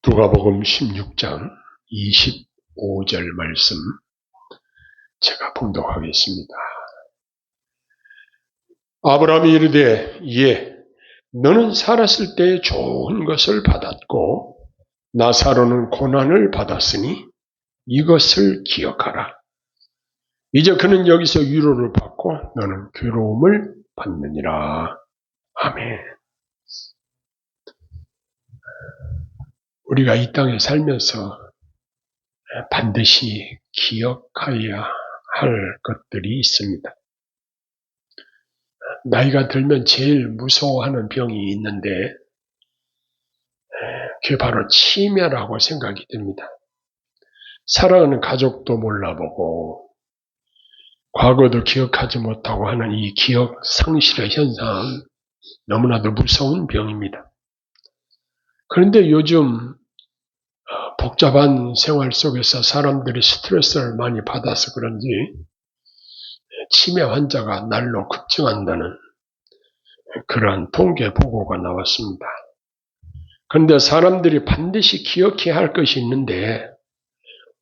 누가복음 16장 25절 말씀 제가 봉독하겠습니다. 아브라함이 이르되 너는 살았을 때 좋은 것을 받았고 나사로는 고난을 받았으니 이것을 기억하라. 이제 그는 여기서 위로를 받고 너는 괴로움을 받느니라. 아멘. 우리가 이 땅에 살면서 반드시 기억해야 할 것들이 있습니다. 나이가 들면 제일 무서워하는 병이 있는데 그게 바로 치매라고 생각이 듭니다. 사랑하는 가족도 몰라보고 과거도 기억하지 못하고 하는 이 기억 상실의 현상은 너무나도 무서운 병입니다. 그런데 요즘 복잡한 생활 속에서 사람들이 스트레스를 많이 받아서 그런지 치매 환자가 날로 급증한다는 그러한 통계 보고가 나왔습니다. 그런데 사람들이 반드시 기억해야 할 것이 있는데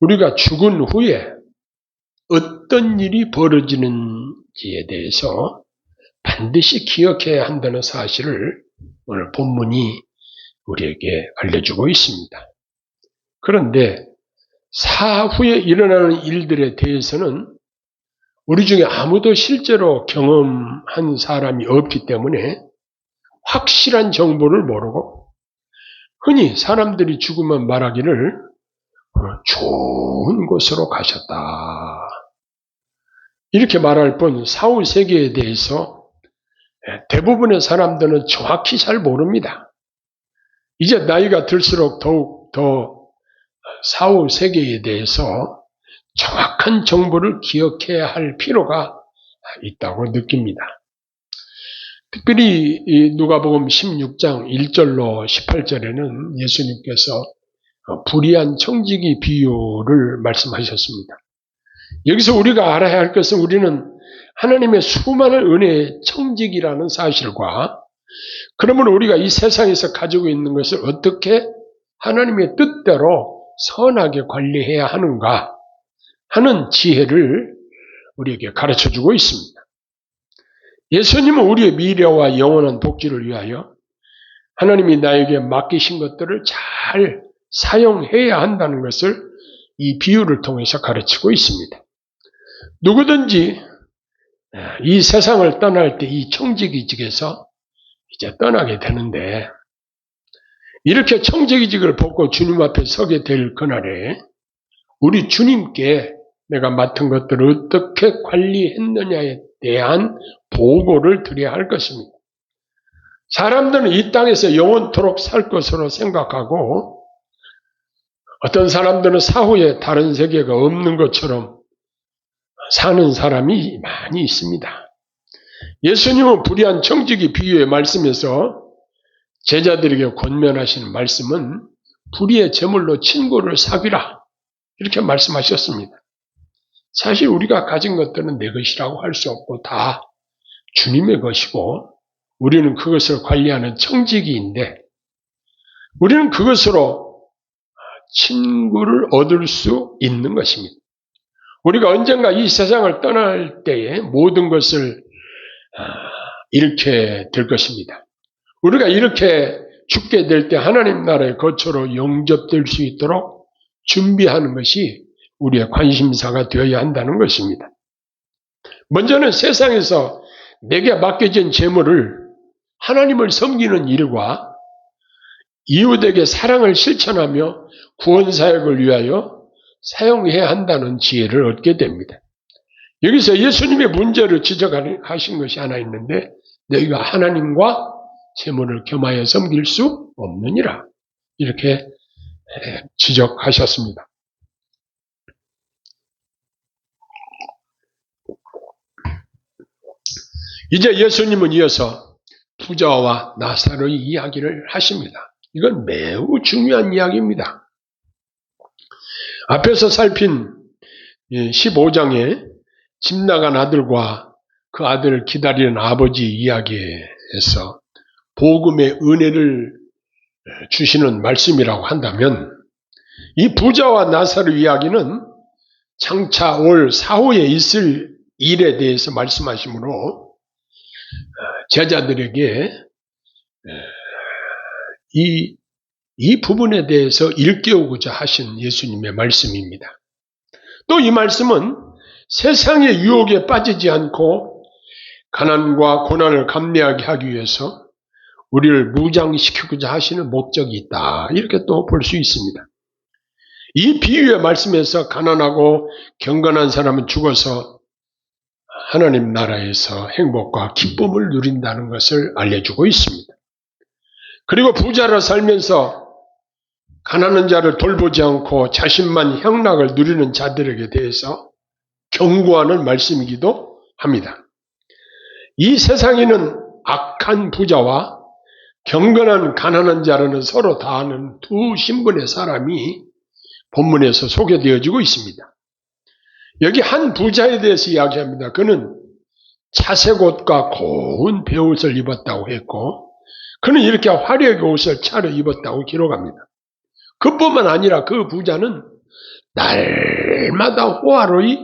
우리가 죽은 후에 어떤 일이 벌어지는지에 대해서 반드시 기억해야 한다는 사실을 오늘 본문이 우리에게 알려주고 있습니다. 그런데 사후에 일어나는 일들에 대해서는 우리 중에 아무도 실제로 경험한 사람이 없기 때문에 확실한 정보를 모르고 흔히 사람들이 죽으면 말하기를 좋은 곳으로 가셨다. 이렇게 말할 뿐 사후 세계에 대해서 대부분의 사람들은 정확히 잘 모릅니다. 이제 나이가 들수록 더욱 더 사후 세계에 대해서 정확한 정보를 기억해야 할 필요가 있다고 느낍니다. 특별히 이 누가복음 16장 1절로 18절에는 예수님께서 불의한 청지기 비유를 말씀하셨습니다. 여기서 우리가 알아야 할 것은 우리는 하나님의 수많은 은혜의 청지기라는 사실과 그러므로 우리가 이 세상에서 가지고 있는 것을 어떻게 하나님의 뜻대로 선하게 관리해야 하는가 하는 지혜를 우리에게 가르쳐주고 있습니다. 예수님은 우리의 미래와 영원한 복지를 위하여 하나님이 나에게 맡기신 것들을 잘 사용해야 한다는 것을 이 비유를 통해서 가르치고 있습니다. 누구든지 이 세상을 떠날 때 이 청지기직에서 이제 떠나게 되는데 이렇게 청지기직을 벗고 주님 앞에 서게 될 그날에 우리 주님께 내가 맡은 것들을 어떻게 관리했느냐에 대한 보고를 드려야 할 것입니다. 사람들은 이 땅에서 영원토록 살 것으로 생각하고 어떤 사람들은 사후에 다른 세계가 없는 것처럼 사는 사람이 많이 있습니다. 예수님은 불의한 청지기 비유의 말씀에서 제자들에게 권면하시는 말씀은 불의의 제물로 친구를 사귀라 이렇게 말씀하셨습니다. 사실 우리가 가진 것들은 내 것이라고 할 수 없고 다 주님의 것이고 우리는 그것을 관리하는 청지기인데 우리는 그것으로 친구를 얻을 수 있는 것입니다. 우리가 언젠가 이 세상을 떠날 때에 모든 것을 잃게 될 것입니다. 우리가 이렇게 죽게 될 때 하나님 나라의 거처로 영접될 수 있도록 준비하는 것이 우리의 관심사가 되어야 한다는 것입니다. 먼저는 세상에서 내게 맡겨진 재물을 하나님을 섬기는 일과 이웃에게 사랑을 실천하며 구원사역을 위하여 사용해야 한다는 지혜를 얻게 됩니다. 여기서 예수님의 문제를 지적하신 것이 하나 있는데 너희가 하나님과 재물을 겸하여 섬길 수 없느니라 이렇게 지적하셨습니다. 이제 예수님은 이어서 부자와 나사로의 이야기를 하십니다. 이건 매우 중요한 이야기입니다. 앞에서 살핀 15장에 집 나간 아들과 그 아들을 기다리는 아버지 이야기에서 복음의 은혜를 주시는 말씀이라고 한다면 이 부자와 나사로 이야기는 장차 올 사후에 있을 일에 대해서 말씀하시므로 제자들에게 이 부분에 대해서 일깨우고자 하신 예수님의 말씀입니다. 또 이 말씀은 세상의 유혹에 빠지지 않고 가난과 고난을 감내하게 하기 위해서 우리를 무장시키고자 하시는 목적이 있다. 이렇게 또 볼 수 있습니다. 이 비유의 말씀에서 가난하고 경건한 사람은 죽어서 하나님 나라에서 행복과 기쁨을 누린다는 것을 알려주고 있습니다. 그리고 부자로 살면서 가난한 자를 돌보지 않고 자신만 향락을 누리는 자들에게 대해서 경고하는 말씀이기도 합니다. 이 세상에는 악한 부자와 경건한 가난한 자라는 서로 다하는 두 신분의 사람이 본문에서 소개되어지고 있습니다. 여기 한 부자에 대해서 이야기합니다. 그는 차색 옷과 고운 베옷을 입었다고 했고 그는 이렇게 화려하게 옷을 차려 입었다고 기록합니다. 그뿐만 아니라 그 부자는 날마다 호화로이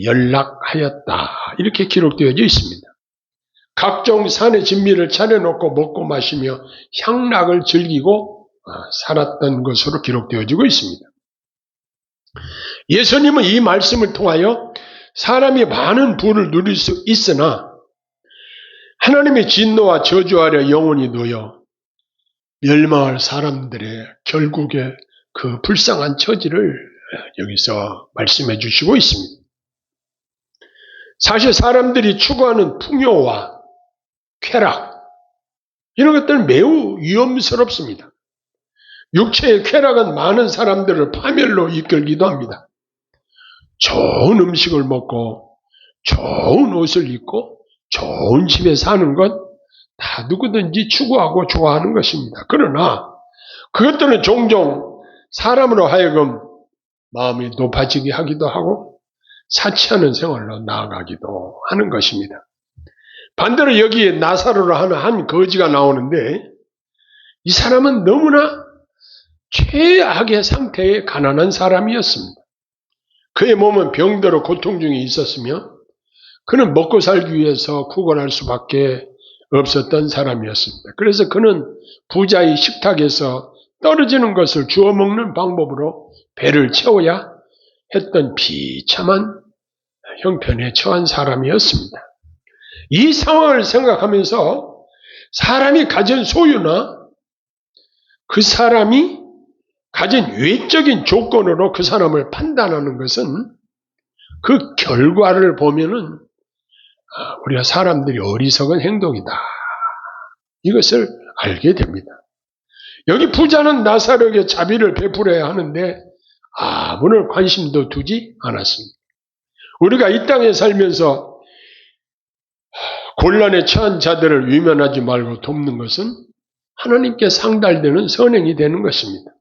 연락하였다. 이렇게 기록되어져 있습니다. 각종 산의 진미를 차려놓고 먹고 마시며 향락을 즐기고 살았던 것으로 기록되어지고 있습니다. 예수님은 이 말씀을 통하여 사람이 많은 부를 누릴 수 있으나 하나님의 진노와 저주 아래 영혼이 놓여 멸망할 사람들의 결국에 그 불쌍한 처지를 여기서 말씀해 주시고 있습니다. 사실 사람들이 추구하는 풍요와 쾌락 이런 것들은 매우 위험스럽습니다. 육체의 쾌락은 많은 사람들을 파멸로 이끌기도 합니다. 좋은 음식을 먹고 좋은 옷을 입고 좋은 집에 사는 것 다 누구든지 추구하고 좋아하는 것입니다. 그러나 그것들은 종종 사람으로 하여금 마음이 높아지게 하기도 하고 사치하는 생활로 나아가기도 하는 것입니다. 반대로 여기에 나사로라 하는 한 거지가 나오는데 이 사람은 너무나 최악의 상태의 가난한 사람이었습니다. 그의 몸은 병들어 고통 중에 있었으며 그는 먹고 살기 위해서 구걸할 수밖에 없었던 사람이었습니다. 그래서 그는 부자의 식탁에서 떨어지는 것을 주워 먹는 방법으로 배를 채워야 했던 비참한 형편에 처한 사람이었습니다. 이 상황을 생각하면서 사람이 가진 소유나 그 사람이 가진 외적인 조건으로 그 사람을 판단하는 것은 그 결과를 보면은 우리가 사람들이 어리석은 행동이다. 이것을 알게 됩니다. 여기 부자는 나사로에게 자비를 베풀어야 하는데 아무런 관심도 두지 않았습니다. 우리가 이 땅에 살면서 곤란에 처한 자들을 위면하지 말고 돕는 것은 하나님께 상달되는 선행이 되는 것입니다.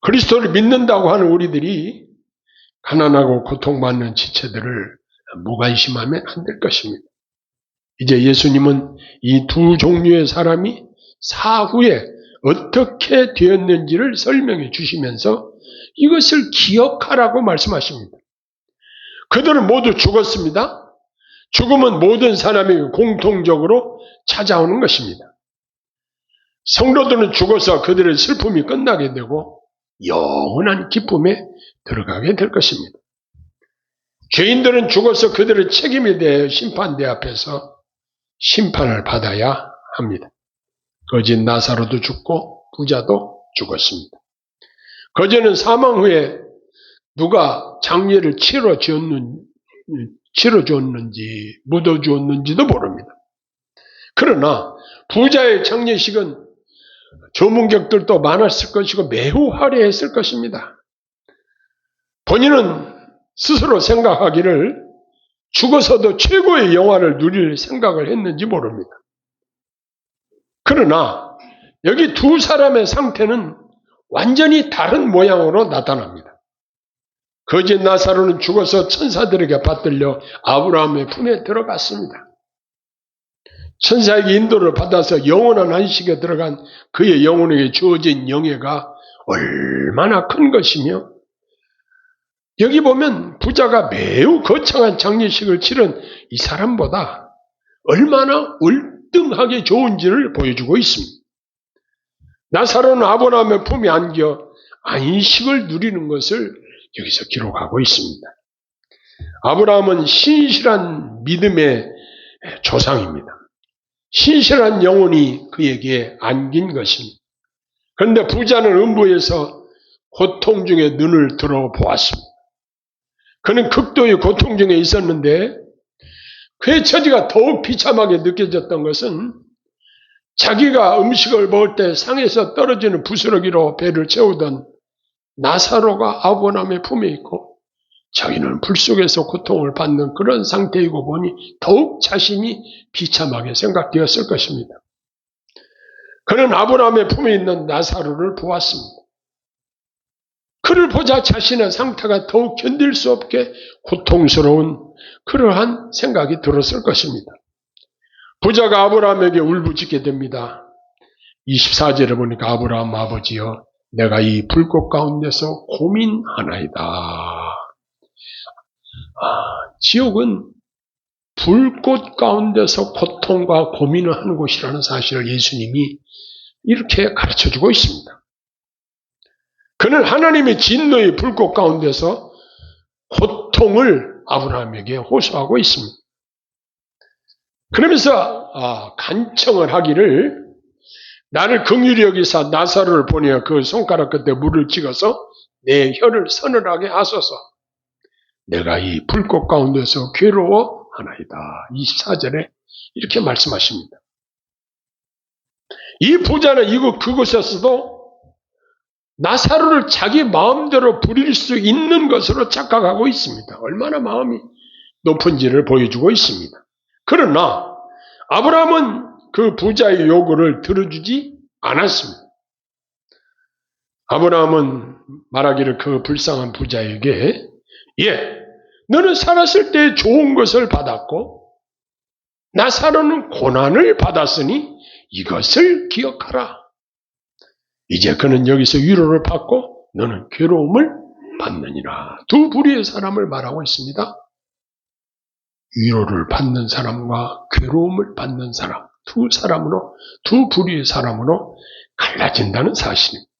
그리스도를 믿는다고 하는 우리들이 가난하고 고통받는 지체들을 무관심하면 안 될 것입니다. 이제 예수님은 이 두 종류의 사람이 사후에 어떻게 되었는지를 설명해 주시면서 이것을 기억하라고 말씀하십니다. 그들은 모두 죽었습니다. 죽음은 모든 사람이 공통적으로 찾아오는 것입니다. 성도들은 죽어서 그들의 슬픔이 끝나게 되고 영원한 기쁨에 들어가게 될 것입니다. 죄인들은 죽어서 그들의 책임에 대해 심판대 앞에서 심판을 받아야 합니다. 거짓 나사로도 죽고 부자도 죽었습니다. 거짓은 사망 후에 누가 장례를 치러주었는지 묻어주었는지도 모릅니다. 그러나 부자의 장례식은 조문객들도 많았을 것이고 매우 화려했을 것입니다. 본인은 스스로 생각하기를 죽어서도 최고의 영화를 누릴 생각을 했는지 모릅니다. 그러나 여기 두 사람의 상태는 완전히 다른 모양으로 나타납니다. 거짓 나사로는 죽어서 천사들에게 받들려 아브라함의 품에 들어갔습니다. 천사에게 인도를 받아서 영원한 안식에 들어간 그의 영혼에게 주어진 영예가 얼마나 큰 것이며, 여기 보면 부자가 매우 거창한 장례식을 치른 이 사람보다 얼마나 월등하게 좋은지를 보여주고 있습니다. 나사로는 아브라함의 품에 안겨 안식을 누리는 것을 여기서 기록하고 있습니다. 아브라함은 신실한 믿음의 조상입니다. 신실한 영혼이 그에게 안긴 것입니다. 그런데 부자는 음부에서 고통 중에 눈을 들어 보았습니다. 그는 극도의 고통 중에 있었는데 그의 처지가 더욱 비참하게 느껴졌던 것은 자기가 음식을 먹을 때 상에서 떨어지는 부스러기로 배를 채우던 나사로가 아브라함의 품에 있고 자기는 불 속에서 고통을 받는 그런 상태이고 보니 더욱 자신이 비참하게 생각되었을 것입니다. 그는 아브라함의 품에 있는 나사로를 보았습니다. 그를 보자 자신의 상태가 더욱 견딜 수 없게 고통스러운 그러한 생각이 들었을 것입니다. 부자가 아브라함에게 울부짖게 됩니다. 24절에 보니까 아브라함 아버지여 내가 이 불꽃 가운데서 고민하나이다. 지옥은 불꽃 가운데서 고통과 고민을 하는 곳이라는 사실을 예수님이 이렇게 가르쳐주고 있습니다. 그는 하나님의 진노의 불꽃 가운데서 고통을 아브라함에게 호소하고 있습니다. 그러면서 간청을 하기를 나를 긍휼히 여기사 나사로를 보내어 그 손가락 끝에 물을 찍어서 내 혀를 서늘하게 하소서. 내가 이 불꽃 가운데서 괴로워하나이다. 24절에 이렇게 말씀하십니다. 이 부자는 그곳에서도 나사로를 자기 마음대로 부릴 수 있는 것으로 착각하고 있습니다. 얼마나 마음이 높은지를 보여주고 있습니다. 그러나 아브라함은 그 부자의 요구를 들어주지 않았습니다. 아브라함은 말하기를 그 불쌍한 부자에게 너는 살았을 때 좋은 것을 받았고 나사로는 고난을 받았으니 이것을 기억하라. 이제 그는 여기서 위로를 받고 너는 괴로움을 받느니라. 두 부류의 사람을 말하고 있습니다. 위로를 받는 사람과 괴로움을 받는 사람, 두 부류의 사람으로 갈라진다는 사실입니다.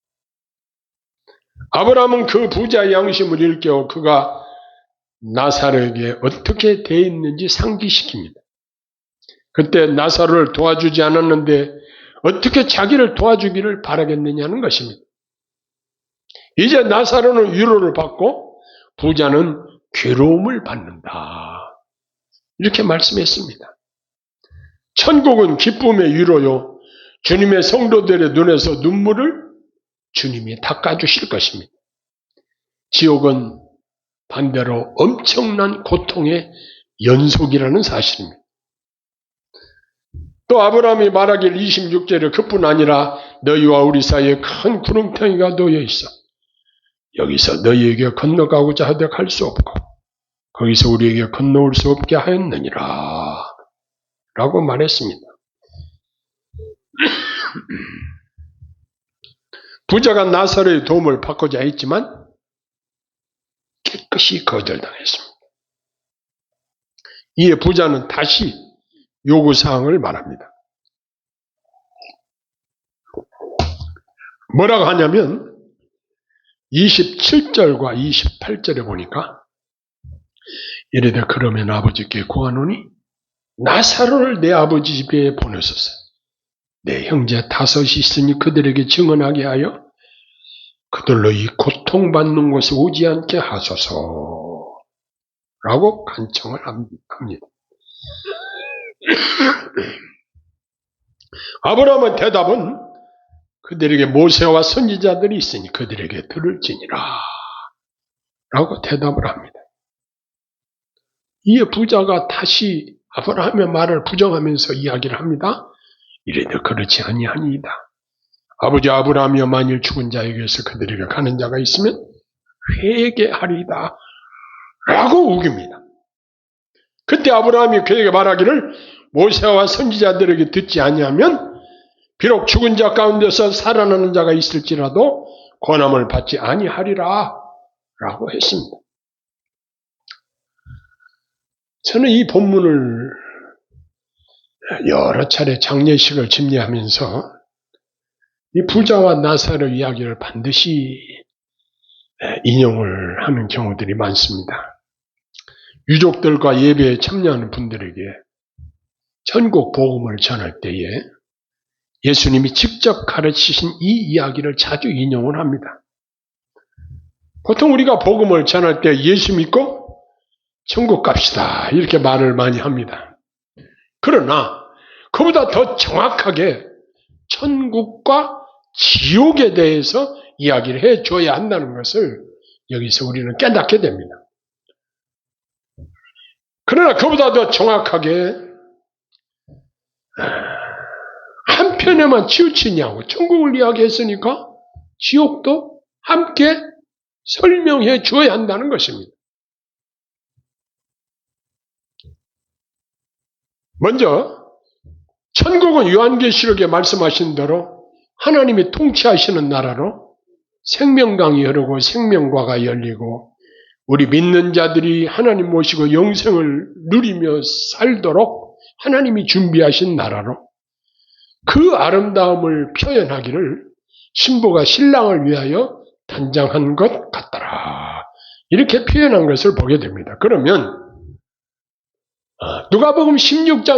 아브라함은 그 부자의 양심을 일깨워 그가 나사로에게 어떻게 대했는지 상기시킵니다. 그때 나사로를 도와주지 않았는데 어떻게 자기를 도와주기를 바라겠느냐는 것입니다. 이제 나사로는 위로를 받고 부자는 괴로움을 받는다. 이렇게 말씀했습니다. 천국은 기쁨의 위로요. 주님의 성도들의 눈에서 눈물을 주님이 닦아주실 것입니다. 지옥은 반대로 엄청난 고통의 연속이라는 사실입니다. 또 아브라함이 말하길 26절에 그뿐 아니라 너희와 우리 사이에 큰 구렁텅이가 놓여 있어. 여기서 너희에게 건너가고자 하되 갈 수 없고 거기서 우리에게 건너올 수 없게 하였느니라 라고 말했습니다. 부자가 나사로의 도움을 받고자 했지만 깨끗이 거절당했습니다. 이에 부자는 다시 요구사항을 말합니다. 뭐라고 하냐면 27절과 28절에 보니까 이르되 그러면 아버지께 구하노니 나사로를 내 아버지 집에 보내소서. 내 형제 5이 있으니 그들에게 증언하게 하여 그들로 이 고통받는 곳에 오지 않게 하소서 라고 간청을 합니다. 아브라함의 대답은 그들에게 모세와 선지자들이 있으니 그들에게 들을지니라 라고 대답을 합니다. 이에 부자가 다시 아브라함의 말을 부정하면서 이야기를 합니다. 이래도 그렇지 아니하니이다. 아버지 아브라함이여 만일 죽은 자에게서 그들에게 가는 자가 있으면 회개하리이다 라고 우깁니다. 그때 아브라함이 그에게 말하기를 모세와 선지자들에게 듣지 아니하면 비록 죽은 자 가운데서 살아나는 자가 있을지라도 권함을 받지 아니하리라 라고 했습니다. 저는 이 본문을 여러 차례 장례식을 집례하면서 이 부자와 나사로 이야기를 반드시 인용을 하는 경우들이 많습니다. 유족들과 예배에 참여하는 분들에게 천국 복음을 전할 때에 예수님이 직접 가르치신 이 이야기를 자주 인용을 합니다. 보통 우리가 복음을 전할 때 예수 믿고 천국 갑시다 이렇게 말을 많이 합니다. 그러나 그보다 더 정확하게 천국과 지옥에 대해서 이야기를 해줘야 한다는 것을 여기서 우리는 깨닫게 됩니다. 그러나 그보다 더 정확하게 한편에만 치우치냐고 천국을 이야기했으니까 지옥도 함께 설명해 줘야 한다는 것입니다. 먼저 천국은 요한계시록에 말씀하신 대로 하나님이 통치하시는 나라로 생명강이 흐르고 생명과가 열리고 우리 믿는 자들이 하나님 모시고 영생을 누리며 살도록 하나님이 준비하신 나라로 그 아름다움을 표현하기를 신부가 신랑을 위하여 단장한 것 같더라. 이렇게 표현한 것을 보게 됩니다. 그러면 누가복음 16장